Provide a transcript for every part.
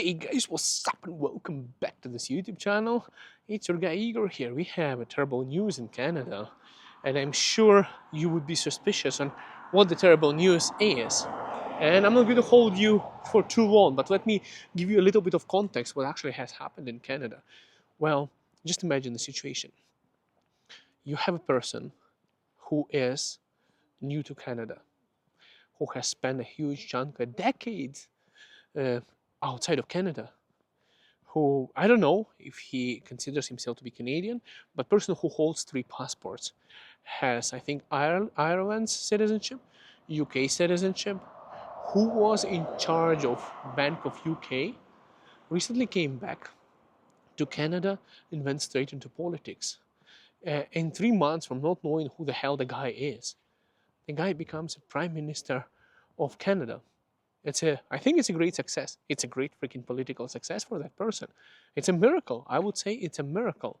Hey guys, what's up and welcome back to this YouTube channel. It's your guy Igor here. We have a terrible news in Canada, and I'm sure you would be suspicious on what the terrible news is. And I'm not going to hold you for too long, but let me give you a little bit of context what actually has happened in Canada. Well, just imagine the situation. You have a person who is new to Canada, who has spent a huge chunk, a decade uh, outside of Canada, who I don't know if he considers himself to be Canadian, but person who holds three passports has, I think, Ireland's citizenship, UK citizenship, who was in charge of Bank of UK, recently came back to Canada and went straight into politics. In 3 months from not knowing who the hell the guy is, the guy becomes a prime minister of Canada. I think it's a great success. It's a great freaking political success for that person. It's a miracle. I would say it's a miracle.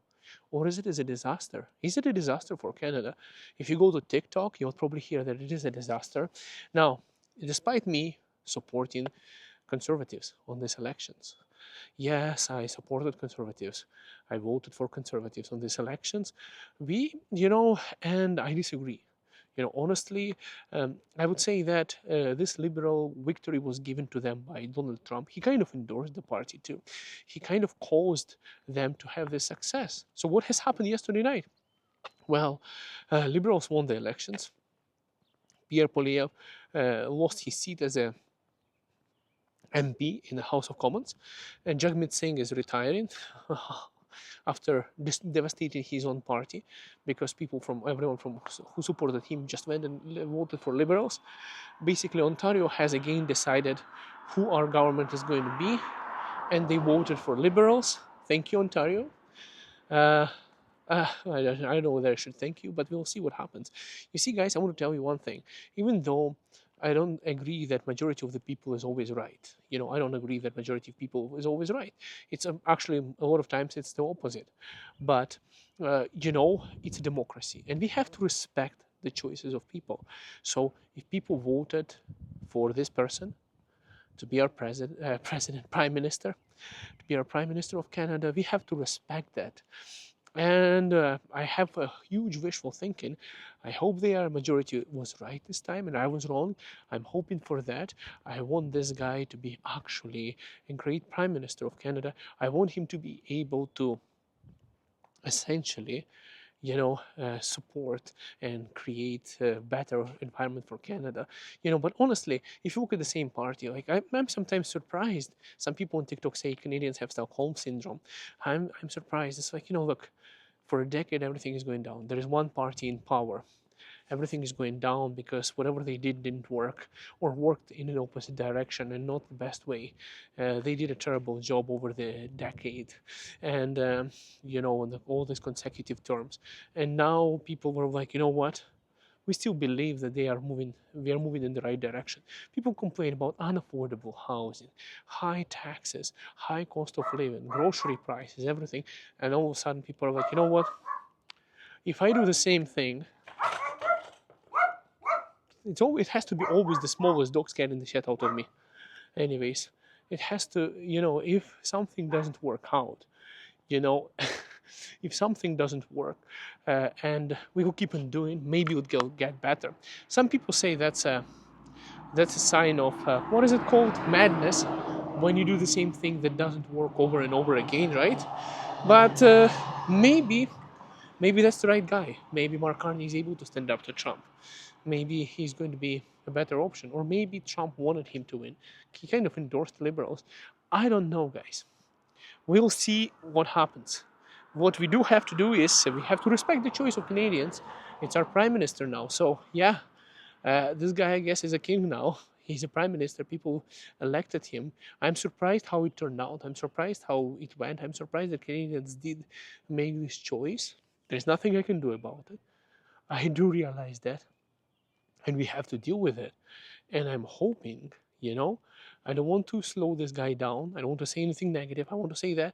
Or is it a disaster? Is it a disaster for Canada? If you go to TikTok, you'll probably hear that it is a disaster. Now, despite me supporting conservatives on these elections, yes, I supported conservatives. I voted for conservatives on these elections. And I disagree. Honestly, I would say that this liberal victory was given to them by Donald Trump. He kind of endorsed the party too. He kind of caused them to have this success. So what has happened yesterday night? Well, liberals won the elections. Pierre Poilievre lost his seat as a MP in the House of Commons, and Jagmeet Singh is retiring after devastating his own party because everyone from who supported him just went and voted for Liberals. Basically, Ontario has again decided who our government is going to be, and they voted for Liberals. Thank you, Ontario. I don't know whether I should thank you, but we'll see what happens. You see, guys, I want to tell you one thing. Even though I don't agree that majority of the people is always right. I don't agree that majority of people is always right. It's actually a lot of times it's the opposite. But it's a democracy, and we have to respect the choices of people. So if people voted for this person to be our prime minister, to be our prime minister of Canada, we have to respect that. And I have a huge wishful thinking. I hope the majority was right this time and I was wrong. I'm hoping for that. I want this guy to be actually a great prime minister of Canada. I want him to be able to essentially support and create a better environment for Canada. But honestly, if you look at the same party, like I'm sometimes surprised. Some people on TikTok say Canadians have Stockholm syndrome. I'm surprised. It's like, look, for a decade everything is going down. There is one party in power. Everything is going down because whatever they did didn't work or worked in an opposite direction and not the best way. They did a terrible job over the decade, and all these consecutive terms. And now people were like, you know what? We still believe that we are moving in the right direction. People complain about unaffordable housing, high taxes, high cost of living, grocery prices, everything. And all of a sudden people are like, you know what? If I do the same thing, it has to be always the smallest dog scaring the shit out of me. Anyways, it has to, if something doesn't work out, you know, if something doesn't work, and we will keep on doing, maybe it will get better. Some people say that's a sign of what is it called, madness, when you do the same thing that doesn't work over and over again, right? But maybe that's the right guy. Maybe Mark Carney is able to stand up to Trump. Maybe he's going to be a better option, or maybe Trump wanted him to win. He kind of endorsed liberals. I don't know, guys. We'll see what happens. What we do have to do is we have to respect the choice of Canadians. It's our prime minister now. So yeah, this guy I guess is a king now. He's a prime minister. People elected him. I'm surprised how it turned out. I'm surprised how it went. I'm surprised that Canadians did make this choice. There's nothing I can do about it. I do realize that, and we have to deal with it. And I'm hoping, I don't want to slow this guy down. I don't want to say anything negative. I want to say that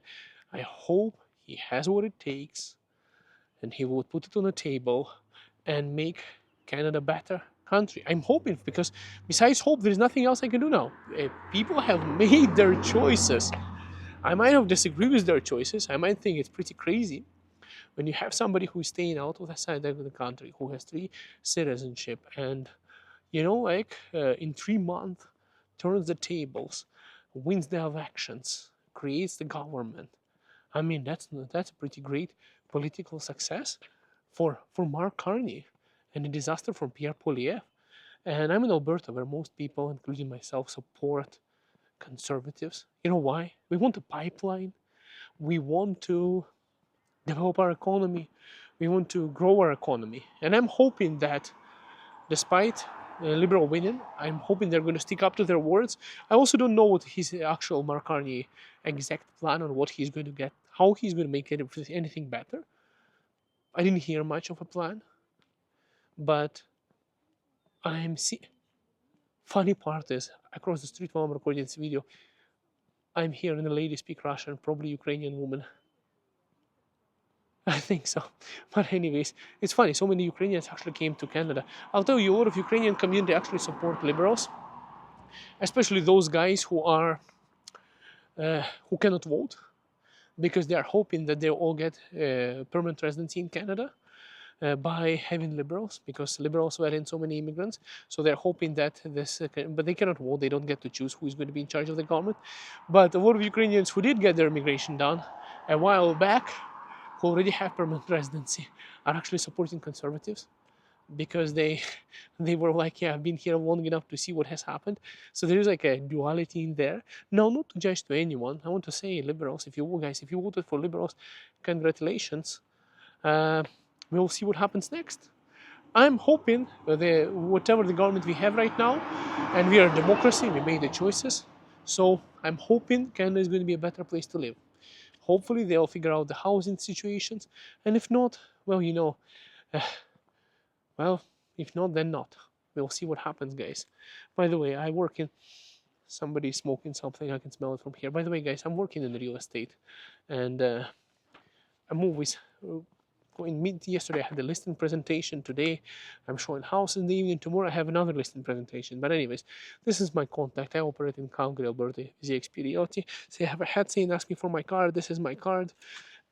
I hope he has what it takes and he will put it on the table and make Canada better, country. I'm hoping, because besides hope, there's nothing else I can do now. People have made their choices. I might have disagreed with their choices. I might think it's pretty crazy when you have somebody who's staying out of the side of the country, who has three citizenship, and like in 3 months, turns the tables, wins the elections, creates the government. I mean, that's a pretty great political success for Mark Carney, and a disaster for Pierre Poilievre. And I'm in Alberta, where most people, including myself, support conservatives. You know why? We want a pipeline. We want to develop our economy. We want to grow our economy. And I'm hoping that despite liberal winning, I'm hoping they're going to stick up to their words. I also don't know what his actual Mark Carney exact plan on what he's going to get, how he's going to make it anything better. I didn't hear much of a plan, but I'm see. Funny part is, across the street while I'm recording this video, I'm hearing a lady speak Russian, probably Ukrainian woman. I think so. But anyways, it's funny. So many Ukrainians actually came to Canada. I'll tell you, a lot of Ukrainian community actually support liberals, especially those guys who cannot vote, because they are hoping that they'll all get permanent residency in Canada by having liberals, because liberals were in so many immigrants. So they're hoping that this, but they cannot vote. They don't get to choose who is going to be in charge of the government. But a lot of Ukrainians who did get their immigration done a while back, who already have permanent residency, are actually supporting conservatives, because they were like, yeah, I've been here long enough to see what has happened. So there is like a duality in there. Now, not to judge to anyone, I want to say, liberals, if you voted for liberals, congratulations. We'll see what happens next. I'm hoping that whatever the government we have right now, and we are a democracy, we made the choices. So I'm hoping Canada is going to be a better place to live. Hopefully they'll figure out the housing situations, and if not, well, uh, well, if not, then not. We'll see what happens, guys. By the way, I work in. Somebody smoking something. I can smell it from here. By the way, guys, I'm working in real estate, and I'm always going meet. Yesterday I had the listing presentation. Today I'm showing house in the evening. Tomorrow I have another listing presentation. But anyways, this is my contact. I operate in Calgary, Alberta, ZXP Realty. Say I have a head saying ask me for my card. This is my card.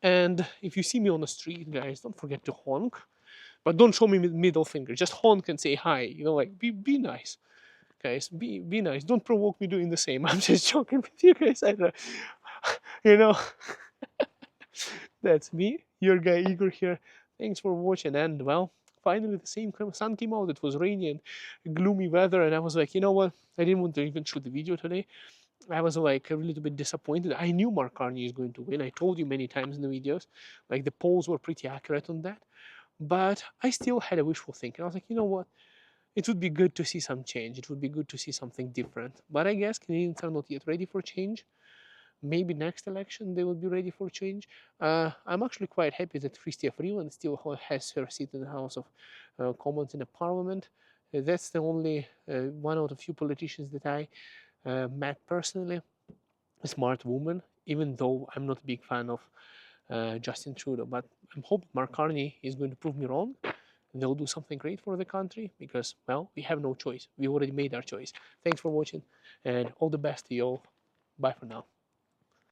And if you see me on the street, guys, don't forget to honk. But don't show me middle finger. Just honk and say hi. Like be nice, guys. Be nice. Don't provoke me doing the same. I'm just joking with you guys. You know, that's me, your guy Igor here. Thanks for watching. And well, finally the same sun came out. It was rainy and gloomy weather, and I was like, you know what? I didn't want to even shoot the video today. I was like a little bit disappointed. I knew Mark Carney is going to win. I told you many times in the videos. Like the polls were pretty accurate on that. But I still had a wishful thinking. I was like, you know what? It would be good to see some change. It would be good to see something different. But I guess Canadians are not yet ready for change. Maybe next election they will be ready for change. I'm actually quite happy that Chrystia Freeland still has her seat in the House of Commons in the Parliament. That's the only one out of few politicians that I met personally. A smart woman, even though I'm not a big fan of Justin Trudeau. But I'm hoping Mark Carney is going to prove me wrong. They'll do something great for the country because, well, we have no choice. We already made our choice. Thanks for watching and all the best to you all. Bye for now.